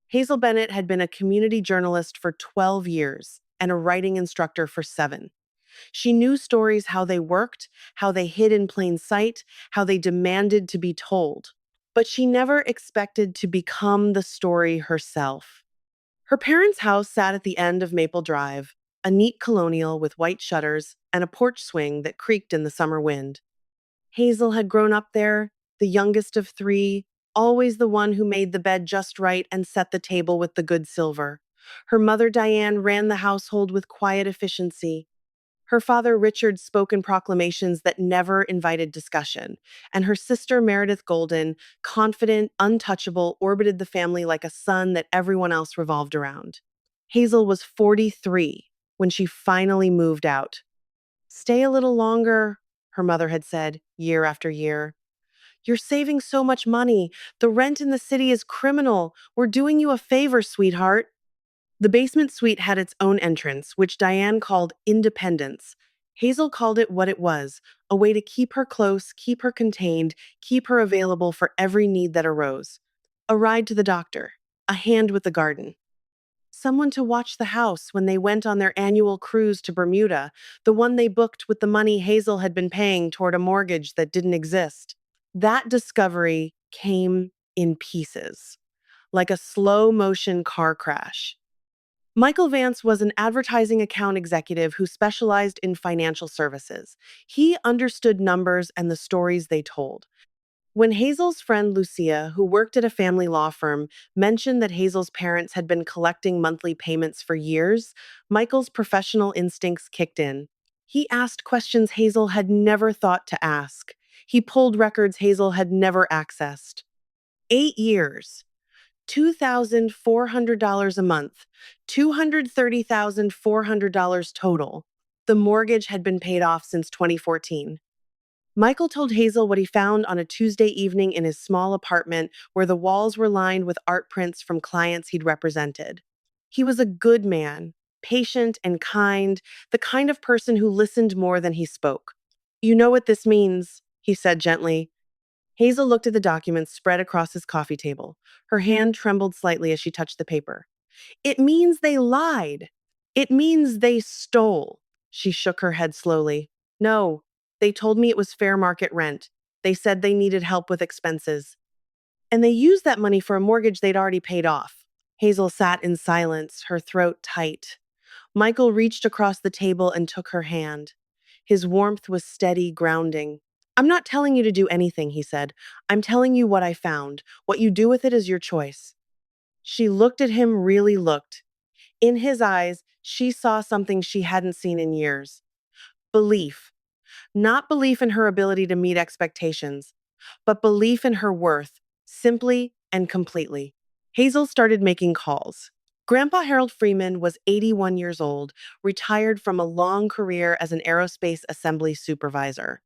Hazel Bennett had been a community journalist for 12 years and a writing instructor for 7. She knew stories how they worked, how they hid in plain sight, how they demanded to be told. But she never expected to become the story herself. Her parents' house sat at the end of Maple Drive, a neat colonial with white shutters and a porch swing that creaked in the summer wind. Hazel had grown up there, the youngest of 3, always the one who made the bed just right and set the table with the good silver. Her mother, Diane, ran the household with quiet efficiency. Her father, Richard, spoke in proclamations that never invited discussion, and her sister, Meredith Golden, confident, untouchable, orbited the family like a sun that everyone else revolved around. Hazel was 43 when she finally moved out. "Stay a little longer," her mother had said, year after year. "You're saving so much money. The rent in the city is criminal. We're doing you a favor, sweetheart." The basement suite had its own entrance, which Diane called independence. Hazel called it what it was, a way to keep her close, keep her contained, keep her available for every need that arose. A ride to the doctor, a hand with the garden, someone to watch the house when they went on their annual cruise to Bermuda, the one they booked with the money Hazel had been paying toward a mortgage that didn't exist. That discovery came in pieces, like a slow motion car crash. Michael Vance was an advertising account executive who specialized in financial services. He understood numbers and the stories they told. When Hazel's friend Lucia, who worked at a family law firm, mentioned that Hazel's parents had been collecting monthly payments for years, Michael's professional instincts kicked in. He asked questions Hazel had never thought to ask. He pulled records Hazel had never accessed. 8 years. $2,400 a month, $230,400 total. The mortgage had been paid off since 2014. Michael told Hazel what he found on a Tuesday evening in his small apartment where the walls were lined with art prints from clients he'd represented. He was a good man, patient and kind, the kind of person who listened more than he spoke. "You know what this means," he said gently. Hazel looked at the documents spread across his coffee table. Her hand trembled slightly as she touched the paper. "It means they lied. It means they stole." She shook her head slowly. "No, they told me it was fair market rent. They said they needed help with expenses. And they used that money for a mortgage they'd already paid off." Hazel sat in silence, her throat tight. Michael reached across the table and took her hand. His warmth was steady, grounding. "I'm not telling you to do anything," he said. "I'm telling you what I found. What you do with it is your choice." She looked at him, really looked. In his eyes, she saw something she hadn't seen in years. Belief. Not belief in her ability to meet expectations, but belief in her worth, simply and completely. Hazel started making calls. Grandpa Harold Freeman was 81 years old, retired from a long career as an aerospace assembly supervisor.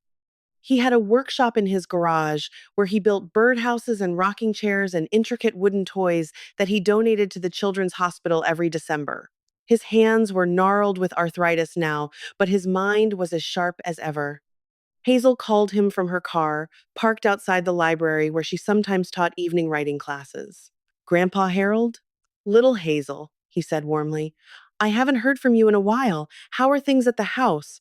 He had a workshop in his garage where he built birdhouses and rocking chairs and intricate wooden toys that he donated to the Children's Hospital every December. His hands were gnarled with arthritis now, but his mind was as sharp as ever. Hazel called him from her car, parked outside the library where she sometimes taught evening writing classes. "Grandpa Harold?" "Little Hazel," he said warmly. "I haven't heard from you in a while. How are things at the house?"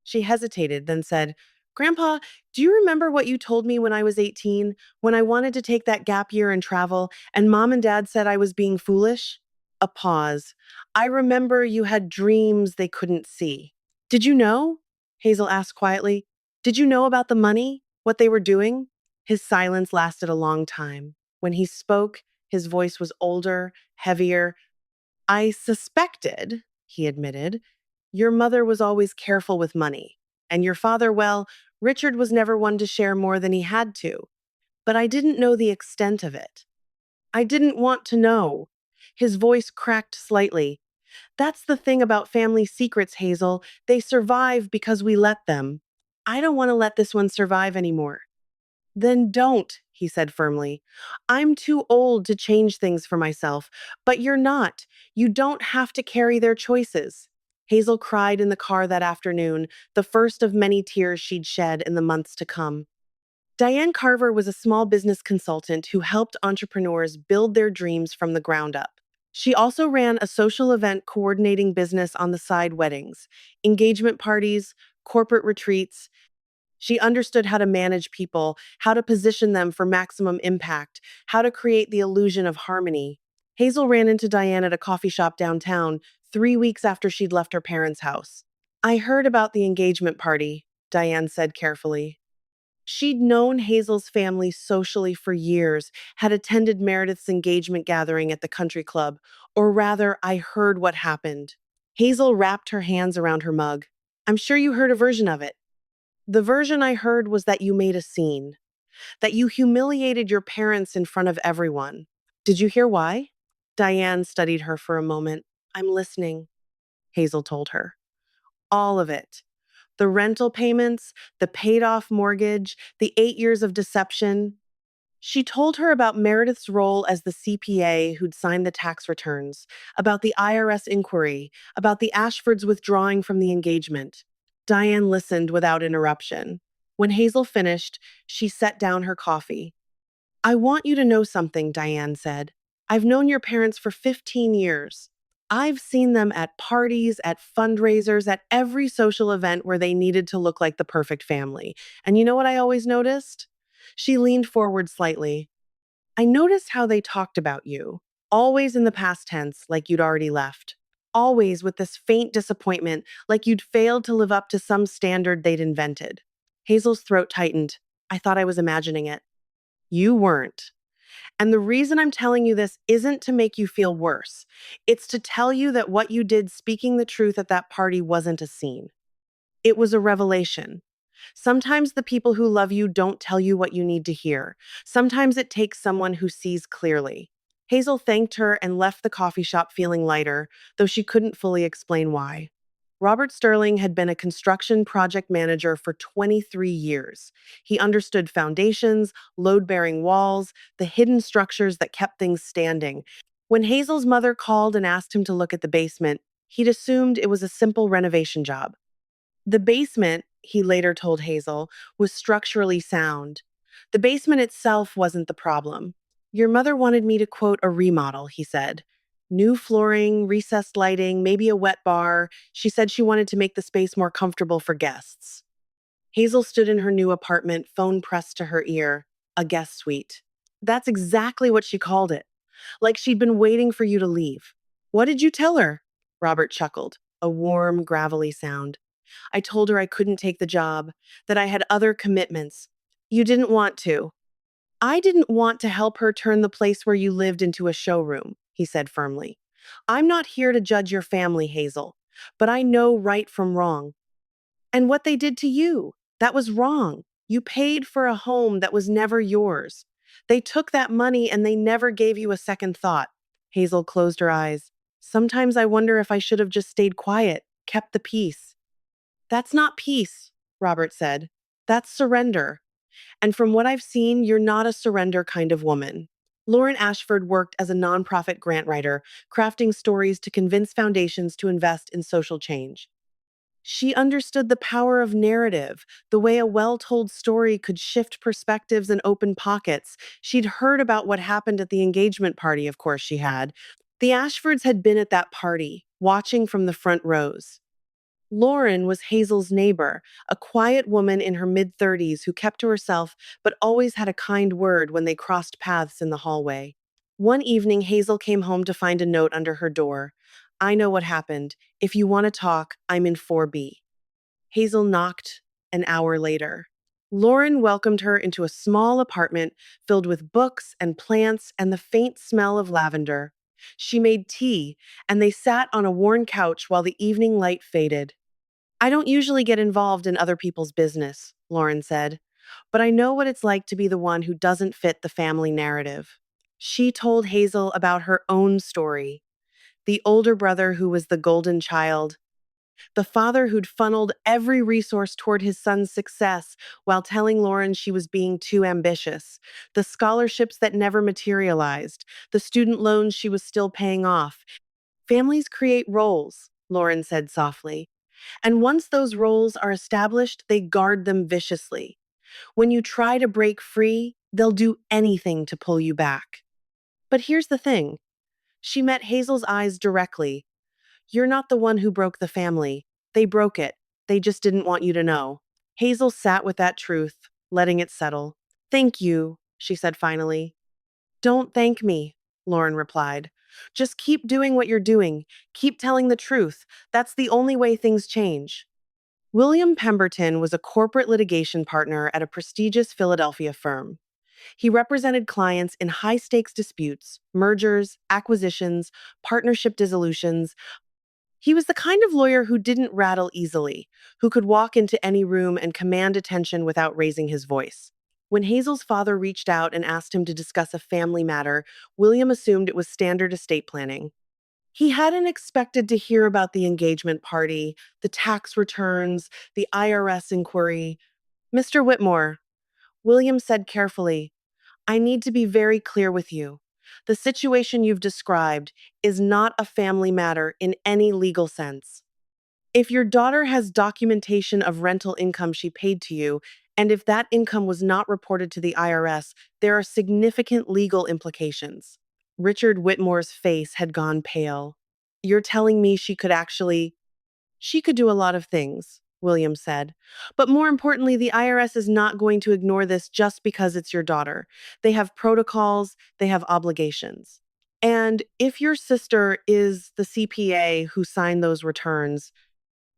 She hesitated, then said, "Grandpa, do you remember what you told me when I was 18, when I wanted to take that gap year and travel, and Mom and Dad said I was being foolish?" A pause. "I remember you had dreams they couldn't see." "Did you know?" Hazel asked quietly. "Did you know about the money? What they were doing?" His silence lasted a long time. When he spoke, his voice was older, heavier. "I suspected," he admitted. "Your mother was always careful with money. And your father, well, Richard was never one to share more than he had to. But I didn't know the extent of it. I didn't want to know." His voice cracked slightly. "That's the thing about family secrets, Hazel. They survive because we let them. I don't want to let this one survive anymore." "Then don't," he said firmly. "I'm too old to change things for myself, but you're not. You don't have to carry their choices." Hazel cried in the car that afternoon, the first of many tears she'd shed in the months to come. Diane Carver was a small business consultant who helped entrepreneurs build their dreams from the ground up. She also ran a social event coordinating business on the side: weddings, engagement parties, corporate retreats. She understood how to manage people, how to position them for maximum impact, how to create the illusion of harmony. Hazel ran into Diane at a coffee shop downtown 3 weeks after she'd left her parents' house. "I heard about the engagement party," Diane said carefully. She'd known Hazel's family socially for years, had attended Meredith's engagement gathering at the country club, or rather, I heard what happened. Hazel wrapped her hands around her mug. "I'm sure you heard a version of it. The version I heard was that you made a scene, that you humiliated your parents in front of everyone. Did you hear why?" Diane studied her for a moment. "I'm listening," Hazel told her. "All of it. The rental payments, the paid off mortgage, the 8 years of deception." She told her about Meredith's role as the CPA who'd signed the tax returns, about the IRS inquiry, about the Ashfords withdrawing from the engagement. Diane listened without interruption. When Hazel finished, she set down her coffee. "I want you to know something," Diane said. "I've known your parents for 15 years. I've seen them at parties, at fundraisers, at every social event where they needed to look like the perfect family. And you know what I always noticed?" She leaned forward slightly. "I noticed how they talked about you. Always in the past tense, like you'd already left. Always with this faint disappointment, like you'd failed to live up to some standard they'd invented." Hazel's throat tightened. "I thought I was imagining it." "You weren't. And the reason I'm telling you this isn't to make you feel worse. It's to tell you that what you did speaking the truth at that party wasn't a scene. It was a revelation. Sometimes the people who love you don't tell you what you need to hear. Sometimes it takes someone who sees clearly." Hazel thanked her and left the coffee shop feeling lighter, though she couldn't fully explain why. Robert Sterling had been a construction project manager for 23 years. He understood foundations, load bearing walls, the hidden structures that kept things standing. When Hazel's mother called and asked him to look at the basement, he'd assumed it was a simple renovation job. The basement, he later told Hazel, was structurally sound. The basement itself wasn't the problem. "Your mother wanted me to quote a remodel," he said. "New flooring, recessed lighting, maybe a wet bar. She said she wanted to make the space more comfortable for guests." Hazel stood in her new apartment, phone pressed to her ear. A guest suite. That's exactly what she called it. Like she'd been waiting for you to leave. "What did you tell her?" Robert chuckled. A warm, gravelly sound. "I told her I couldn't take the job, that I had other commitments." "You didn't want to." "I didn't want to help her turn the place where you lived into a showroom," he said firmly. "I'm not here to judge your family, Hazel, but I know right from wrong. And what they did to you, that was wrong. You paid for a home that was never yours. They took that money and they never gave you a second thought." Hazel closed her eyes. "Sometimes I wonder if I should have just stayed quiet, kept the peace." "That's not peace," Robert said. "That's surrender. And from what I've seen, you're not a surrender kind of woman." Lauren Ashford worked as a nonprofit grant writer, crafting stories to convince foundations to invest in social change. She understood the power of narrative, the way a well told story could shift perspectives and open pockets. She'd heard about what happened at the engagement party, of course, she had. The Ashfords had been at that party, watching from the front rows. Lauren was Hazel's neighbor, a quiet woman in her mid-30s who kept to herself but always had a kind word when they crossed paths in the hallway. One evening, Hazel came home to find a note under her door. "I know what happened. If you want to talk, I'm in 4B." Hazel knocked an hour later. Lauren welcomed her into a small apartment filled with books and plants and the faint smell of lavender. She made tea, and they sat on a worn couch while the evening light faded. "I don't usually get involved in other people's business," Lauren said, "but I know what it's like to be the one who doesn't fit the family narrative." She told Hazel about her own story: the older brother who was the golden child, the father who'd funneled every resource toward his son's success while telling Lauren she was being too ambitious, the scholarships that never materialized, the student loans she was still paying off. "Families create roles," Lauren said softly. "And once those roles are established, they guard them viciously. When you try to break free, they'll do anything to pull you back. But here's the thing. She met Hazel's eyes directly. You're not the one who broke the family. They broke it. They just didn't want you to know. Hazel sat with that truth, letting it settle. Thank you, she said finally. Don't thank me, Lauren replied. Just keep doing what you're doing. Keep telling the truth. That's the only way things change. William Pemberton was a corporate litigation partner at a prestigious Philadelphia firm. He represented clients in high stakes disputes, mergers, acquisitions, partnership dissolutions. He was the kind of lawyer who didn't rattle easily, who could walk into any room and command attention without raising his voice. When Hazel's father reached out and asked him to discuss a family matter, William assumed it was standard estate planning. He hadn't expected to hear about the engagement party, the tax returns, the IRS inquiry. Mr. Whitmore, William said carefully, I need to be very clear with you. The situation you've described is not a family matter in any legal sense. If your daughter has documentation of rental income she paid to you, and if that income was not reported to the IRS, there are significant legal implications. Richard Whitmore's face had gone pale. You're telling me she could do a lot of things, William said. But more importantly, the IRS is not going to ignore this just because it's your daughter. They have protocols, they have obligations. And if your sister is the CPA who signed those returns,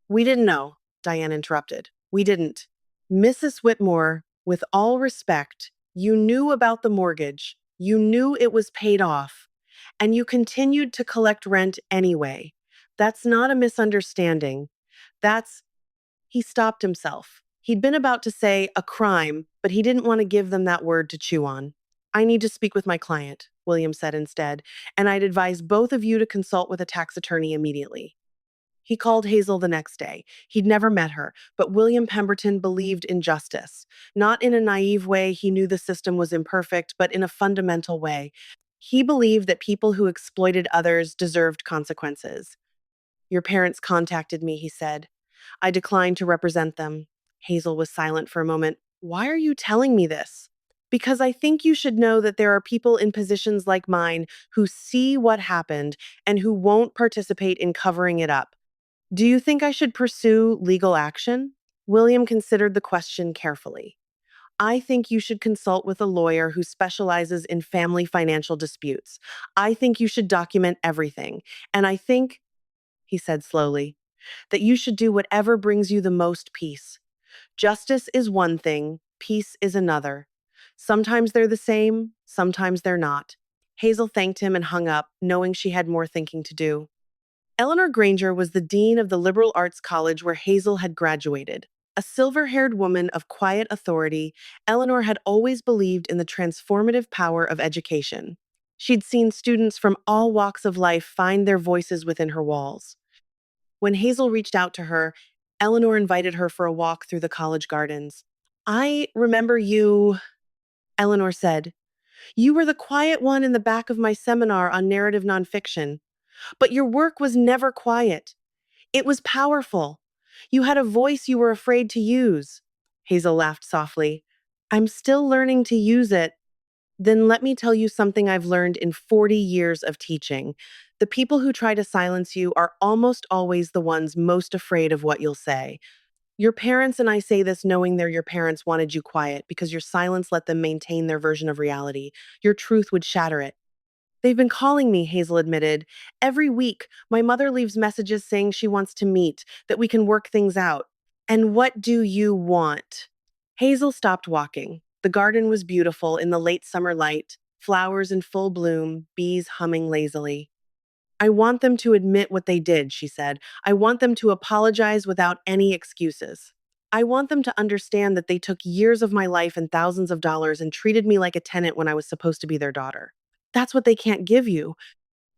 we didn't know, Diane interrupted. We didn't. Mrs. Whitmore, with all respect, you knew about the mortgage. You knew it was paid off, and you continued to collect rent anyway. That's not a misunderstanding. That's, he stopped himself. He'd been about to say a crime, but he didn't want to give them that word to chew on. I need to speak with my client, William said instead, and I'd advise both of you to consult with a tax attorney immediately. He called Hazel the next day. He'd never met her, but William Pemberton believed in justice. Not in a naive way, he knew the system was imperfect, but in a fundamental way. He believed that people who exploited others deserved consequences. Your parents contacted me, he said. I declined to represent them. Hazel was silent for a moment. Why are you telling me this? Because I think you should know that there are people in positions like mine who see what happened and who won't participate in covering it up. Do you think I should pursue legal action? William considered the question carefully. I think you should consult with a lawyer who specializes in family financial disputes. I think you should document everything. And I think, he said slowly, that you should do whatever brings you the most peace. Justice is one thing, peace is another. Sometimes they're the same, sometimes they're not. Hazel thanked him and hung up, knowing she had more thinking to do. Eleanor Granger was the dean of the liberal arts college where Hazel had graduated. A silver-haired woman of quiet authority, Eleanor had always believed in the transformative power of education. She'd seen students from all walks of life find their voices within her walls. When Hazel reached out to her, Eleanor invited her for a walk through the college gardens. I remember you, Eleanor said. You were the quiet one in the back of my seminar on narrative nonfiction. But your work was never quiet. It was powerful. You had a voice you were afraid to use. Hazel laughed softly. I'm still learning to use it. Then let me tell you something I've learned in 40 years of teaching. The people who try to silence you are almost always the ones most afraid of what you'll say. Your parents, and I say this knowing they're your parents, wanted you quiet because your silence let them maintain their version of reality. Your truth would shatter it. They've been calling me, Hazel admitted. Every week, my mother leaves messages saying she wants to meet, that we can work things out. And what do you want? Hazel stopped walking. The garden was beautiful in the late summer light, flowers in full bloom, bees humming lazily. I want them to admit what they did, she said. I want them to apologize without any excuses. I want them to understand that they took years of my life and thousands of dollars and treated me like a tenant when I was supposed to be their daughter. That's what they can't give you,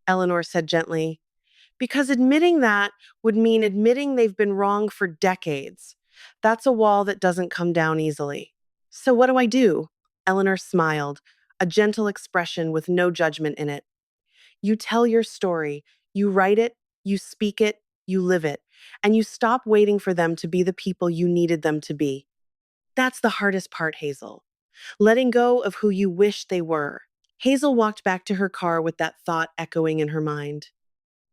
Eleanor said gently, because admitting that would mean admitting they've been wrong for decades. That's a wall that doesn't come down easily. So what do I do? Eleanor smiled, a gentle expression with no judgment in it. You tell your story, you write it, you speak it, you live it, and you stop waiting for them to be the people you needed them to be. That's the hardest part, Hazel. Letting go of who you wish they were. Hazel walked back to her car with that thought echoing in her mind.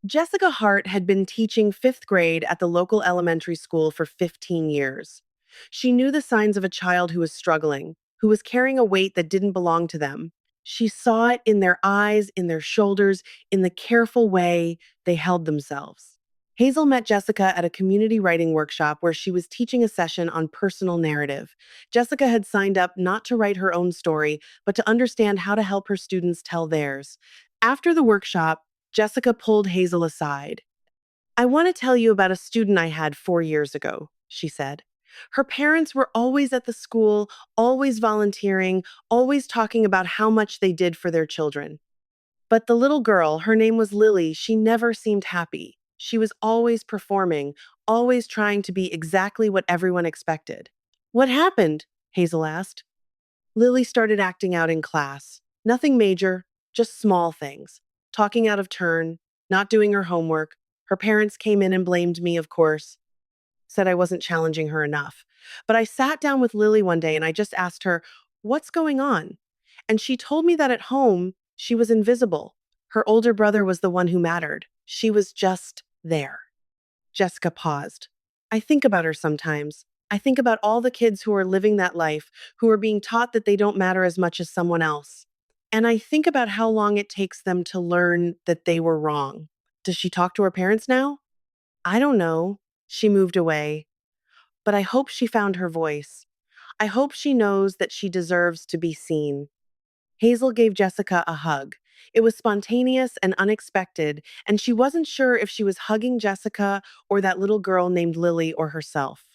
Jessica Hart had been teaching fifth grade at the local elementary school for 15 years. She knew the signs of a child who was struggling, who was carrying a weight that didn't belong to them. She saw it in their eyes, in their shoulders, in the careful way they held themselves. Hazel met Jessica at a community writing workshop where she was teaching a session on personal narrative. Jessica had signed up not to write her own story, but to understand how to help her students tell theirs. After the workshop, Jessica pulled Hazel aside. I want to tell you about a student I had 4 years ago, she said. Her parents were always at the school, always volunteering, always talking about how much they did for their children. But the little girl, her name was Lily, she never seemed happy. She was always performing, always trying to be exactly what everyone expected. What happened? Hazel asked. Lily started acting out in class. Nothing major, just small things. Talking out of turn, not doing her homework. Her parents came in and blamed me, of course, said I wasn't challenging her enough. But I sat down with Lily one day and I just asked her, "What's going on?" And she told me that at home, she was invisible. Her older brother was the one who mattered. She was just there. Jessica paused. I think about her sometimes. I think about all the kids who are living that life, who are being taught that they don't matter as much as someone else. And I think about how long it takes them to learn that they were wrong. Does she talk to her parents now? I don't know. She moved away. But I hope she found her voice. I hope she knows that she deserves to be seen. Hazel gave Jessica a hug. It was spontaneous and unexpected, and she wasn't sure if she was hugging Jessica or that little girl named Lily or herself.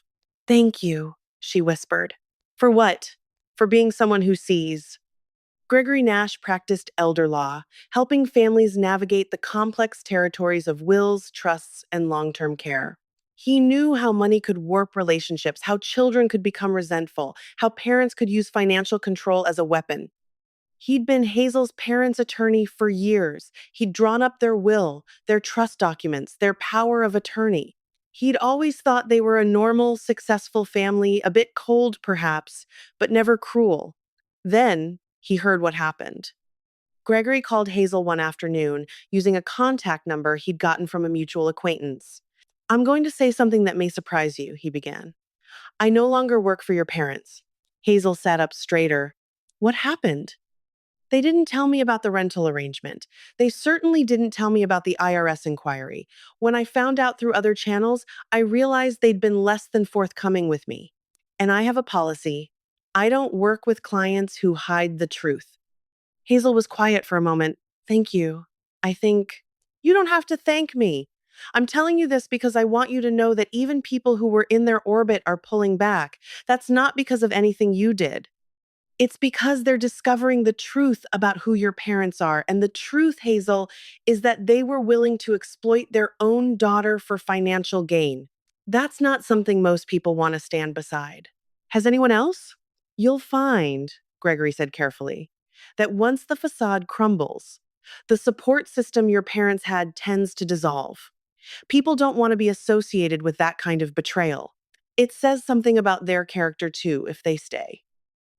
Thank you, she whispered. For what? For being someone who sees. Gregory Nash practiced elder law, helping families navigate the complex territories of wills, trusts, and long term care. He knew how money could warp relationships, how children could become resentful, how parents could use financial control as a weapon. He'd been Hazel's parents' attorney for years. He'd drawn up their will, their trust documents, their power of attorney. He'd always thought they were a normal, successful family, a bit cold perhaps, but never cruel. Then he heard what happened. Gregory called Hazel one afternoon using a contact number he'd gotten from a mutual acquaintance. I'm going to say something that may surprise you, he began. I no longer work for your parents. Hazel sat up straighter. What happened? They didn't tell me about the rental arrangement. They certainly didn't tell me about the IRS inquiry. When I found out through other channels, I realized they'd been less than forthcoming with me. And I have a policy. I don't work with clients who hide the truth. Hazel was quiet for a moment. Thank you. I think you don't have to thank me. I'm telling you this because I want you to know that even people who were in their orbit are pulling back. That's not because of anything you did. It's because they're discovering the truth about who your parents are. And the truth, Hazel, is that they were willing to exploit their own daughter for financial gain. That's not something most people want to stand beside. Has anyone else? You'll find, Gregory said carefully, that once the facade crumbles, the support system your parents had tends to dissolve. People don't want to be associated with that kind of betrayal. It says something about their character, too, if they stay.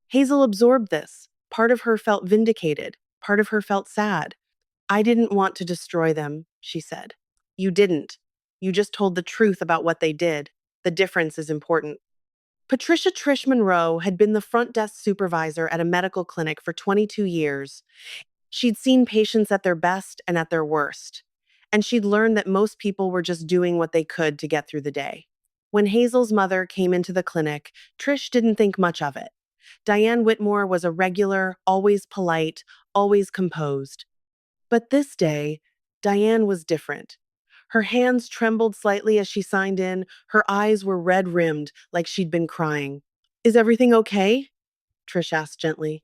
Hazel absorbed this. Part of her felt vindicated. Part of her felt sad. I didn't want to destroy them, she said. You didn't. You just told the truth about what they did. The difference is important. Patricia Trish Monroe had been the front desk supervisor at a medical clinic for 22 years. She'd seen patients at their best and at their worst. And she'd learned that most people were just doing what they could to get through the day. When Hazel's mother came into the clinic, Trish didn't think much of it. Diane Whitmore was a regular, always polite, always composed. But this day, Diane was different. Her hands trembled slightly as she signed in. Her eyes were red-rimmed, like she'd been crying. Is everything okay? Trish asked gently.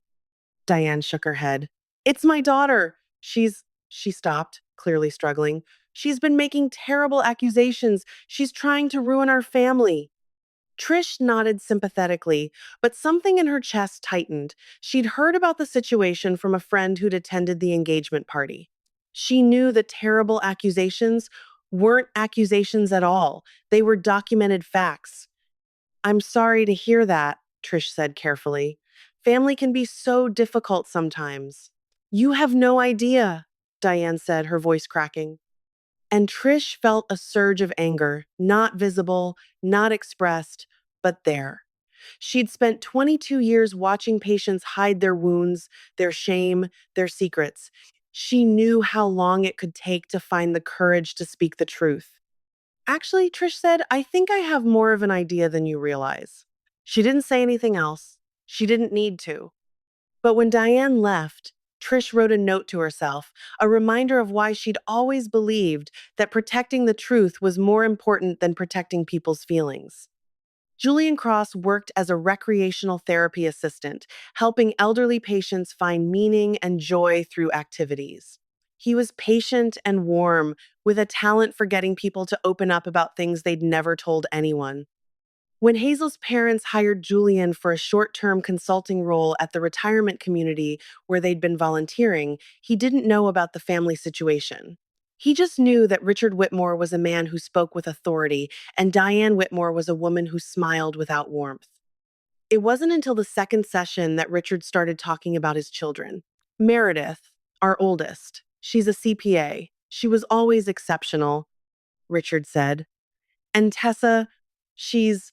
Diane shook her head. It's my daughter. She stopped, clearly struggling. She's been making terrible accusations. She's trying to ruin our family. Trish nodded sympathetically, but something in her chest tightened. She'd heard about the situation from a friend who'd attended the engagement party. She knew the terrible accusations weren't accusations at all. They were documented facts. I'm sorry to hear that, Trish said carefully. Family can be so difficult sometimes. You have no idea, Diane said, her voice cracking. And Trish felt a surge of anger, not visible, not expressed, but there. She'd spent 22 years watching patients hide their wounds, their shame, their secrets. She knew how long it could take to find the courage to speak the truth. Actually, Trish said, I think I have more of an idea than you realize. She didn't say anything else. She didn't need to. But when Diane left, Trish wrote a note to herself, a reminder of why she'd always believed that protecting the truth was more important than protecting people's feelings. Julian Cross worked as a recreational therapy assistant, helping elderly patients find meaning and joy through activities. He was patient and warm, with a talent for getting people to open up about things they'd never told anyone. When Hazel's parents hired Julian for a short term consulting role at the retirement community where they'd been volunteering, he didn't know about the family situation. He just knew that Richard Whitmore was a man who spoke with authority, and Diane Whitmore was a woman who smiled without warmth. It wasn't until the second session that Richard started talking about his children. Meredith, our oldest, she's a CPA. She was always exceptional, Richard said. And Tessa, she's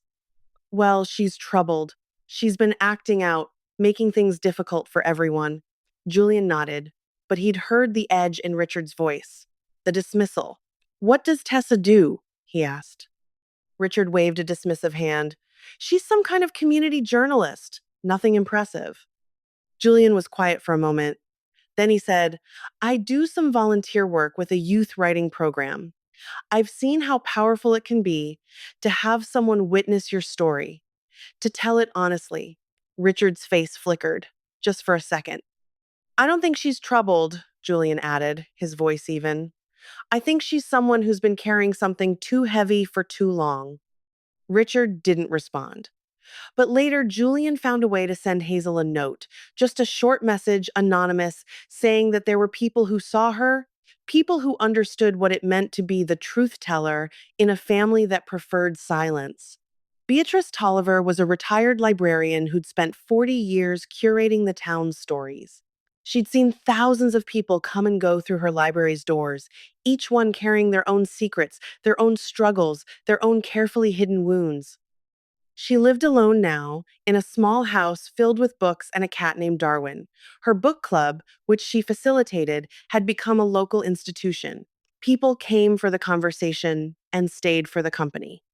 she's troubled. She's been acting out, making things difficult for everyone. Julian nodded, but he'd heard the edge in Richard's voice, the dismissal. What does Tessa do? He asked. Richard waved a dismissive hand. She's some kind of community journalist. Nothing impressive. Julian was quiet for a moment. Then he said, I do some volunteer work with a youth writing program. I've seen how powerful it can be to have someone witness your story, to tell it honestly. Richard's face flickered, just for a second. I don't think she's troubled, Julian added, his voice even. I think she's someone who's been carrying something too heavy for too long. Richard didn't respond. But later, Julian found a way to send Hazel a note, just a short message, anonymous, saying that there were people who saw her, people who understood what it meant to be the truth teller in a family that preferred silence. Beatrice Tolliver was a retired librarian who'd spent 40 years curating the town's stories. She'd seen thousands of people come and go through her library's doors, each one carrying their own secrets, their own struggles, their own carefully hidden wounds. She lived alone now, in a small house filled with books and a cat named Darwin. Her book club, which she facilitated, had become a local institution. People came for the conversation and stayed for the company.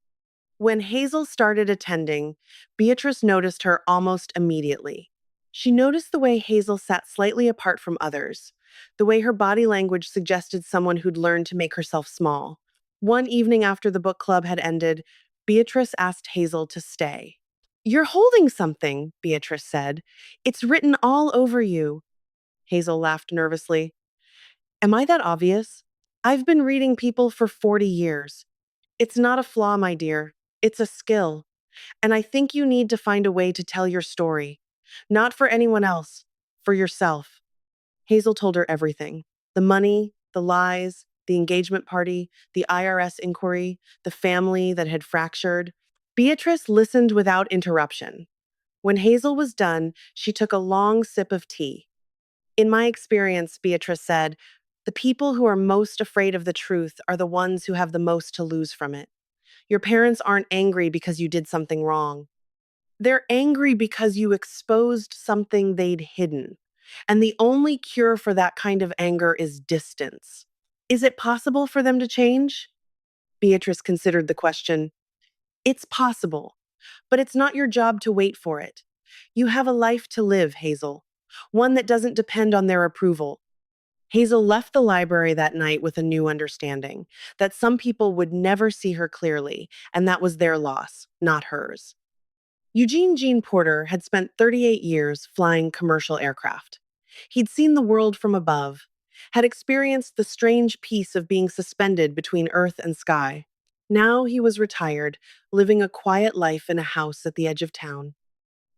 When Hazel started attending, Beatrice noticed her almost immediately. She noticed the way Hazel sat slightly apart from others, the way her body language suggested someone who'd learned to make herself small. One evening after the book club had ended, Beatrice asked Hazel to stay. You're holding something, Beatrice said. It's written all over you. Hazel laughed nervously. Am I that obvious? I've been reading people for 40 years. It's not a flaw, my dear. It's a skill. And I think you need to find a way to tell your story. Not for anyone else, for yourself. Hazel told her everything. The money, the lies, the engagement party, the IRS inquiry, the family that had fractured. Beatrice listened without interruption. When Hazel was done, she took a long sip of tea. In my experience, Beatrice said, the people who are most afraid of the truth are the ones who have the most to lose from it. Your parents aren't angry because you did something wrong. They're angry because you exposed something they'd hidden. And the only cure for that kind of anger is distance. Is it possible for them to change? Beatrice considered the question. It's possible, but it's not your job to wait for it. You have a life to live, Hazel, one that doesn't depend on their approval. Hazel left the library that night with a new understanding that some people would never see her clearly, and that was their loss, not hers. Eugene Jean Porter had spent 38 years flying commercial aircraft. He'd seen the world from above, had experienced the strange peace of being suspended between earth and sky. Now he was retired, living a quiet life in a house at the edge of town.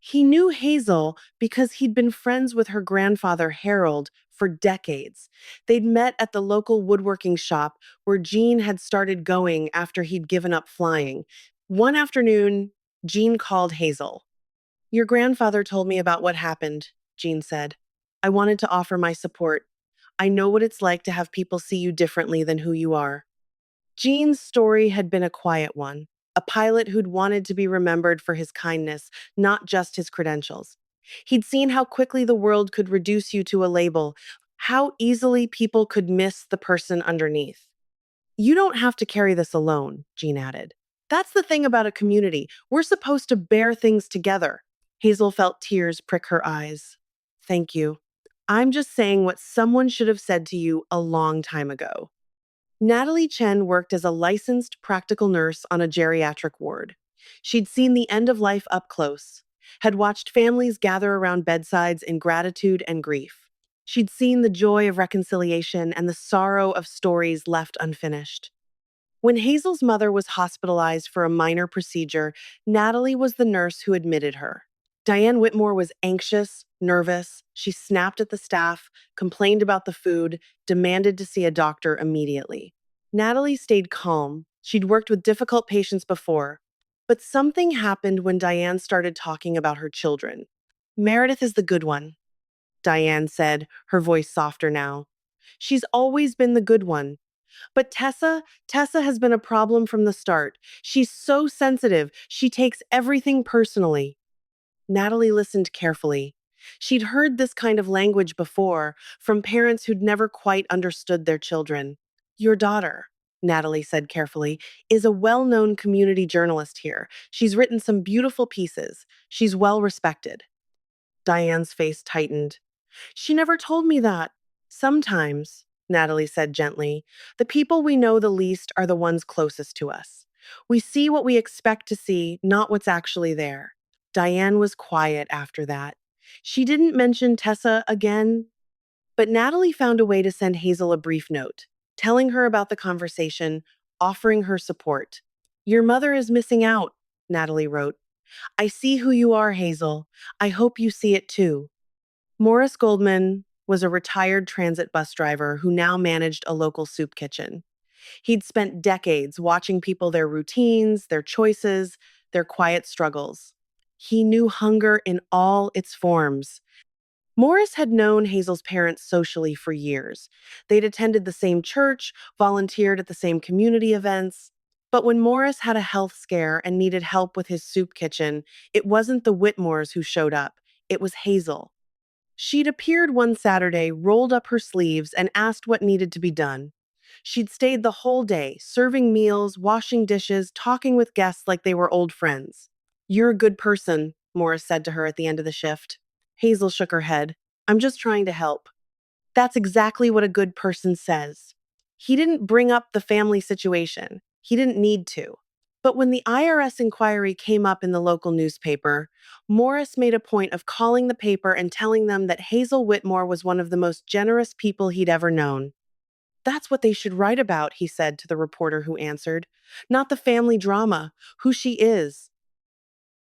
He knew Hazel because he'd been friends with her grandfather, Harold, for decades. They'd met at the local woodworking shop where Jean had started going after he'd given up flying. One afternoon, Jean called Hazel. Your grandfather told me about what happened, Jean said. I wanted to offer my support. I know what it's like to have people see you differently than who you are. Jean's story had been a quiet one, a pilot who'd wanted to be remembered for his kindness, not just his credentials. He'd seen how quickly the world could reduce you to a label, how easily people could miss the person underneath. You don't have to carry this alone, Jean added. That's the thing about a community. We're supposed to bear things together. Hazel felt tears prick her eyes. Thank you. I'm just saying what someone should have said to you a long time ago. Natalie Chen worked as a licensed practical nurse on a geriatric ward. She'd seen the end of life up close, had watched families gather around bedsides in gratitude and grief. She'd seen the joy of reconciliation and the sorrow of stories left unfinished. When Hazel's mother was hospitalized for a minor procedure, Natalie was the nurse who admitted her. Diane Whitmore was anxious, nervous. She snapped at the staff, complained about the food, demanded to see a doctor immediately. Natalie stayed calm. She'd worked with difficult patients before. But something happened when Diane started talking about her children. Meredith is the good one, Diane said, her voice softer now. She's always been the good one. But Tessa has been a problem from the start. She's so sensitive. She takes everything personally. Natalie listened carefully. She'd heard this kind of language before from parents who'd never quite understood their children. Your daughter, Natalie said carefully, is a well-known community journalist here. She's written some beautiful pieces. She's well respected. Diane's face tightened. She never told me that. Sometimes, Natalie said gently, the people we know the least are the ones closest to us. We see what we expect to see, not what's actually there. Diane was quiet after that. She didn't mention Tessa again, but Natalie found a way to send Hazel a brief note, telling her about the conversation, offering her support. Your mother is missing out, Natalie wrote. I see who you are, Hazel. I hope you see it too. Morris Goldman was a retired transit bus driver who now managed a local soup kitchen. He'd spent decades watching people, their routines, their choices, their quiet struggles. He knew hunger in all its forms. Morris had known Hazel's parents socially for years. They'd attended the same church, volunteered at the same community events. But when Morris had a health scare and needed help with his soup kitchen, it wasn't the Whitmores who showed up. It was Hazel. She'd appeared one Saturday, rolled up her sleeves, and asked what needed to be done. She'd stayed the whole day, serving meals, washing dishes, talking with guests like they were old friends. You're a good person, Morris said to her at the end of the shift. Hazel shook her head. I'm just trying to help. That's exactly what a good person says. He didn't bring up the family situation. He didn't need to. But when the IRS inquiry came up in the local newspaper, Morris made a point of calling the paper and telling them that Hazel Whitmore was one of the most generous people he'd ever known. That's what they should write about, he said to the reporter who answered. Not the family drama, who she is.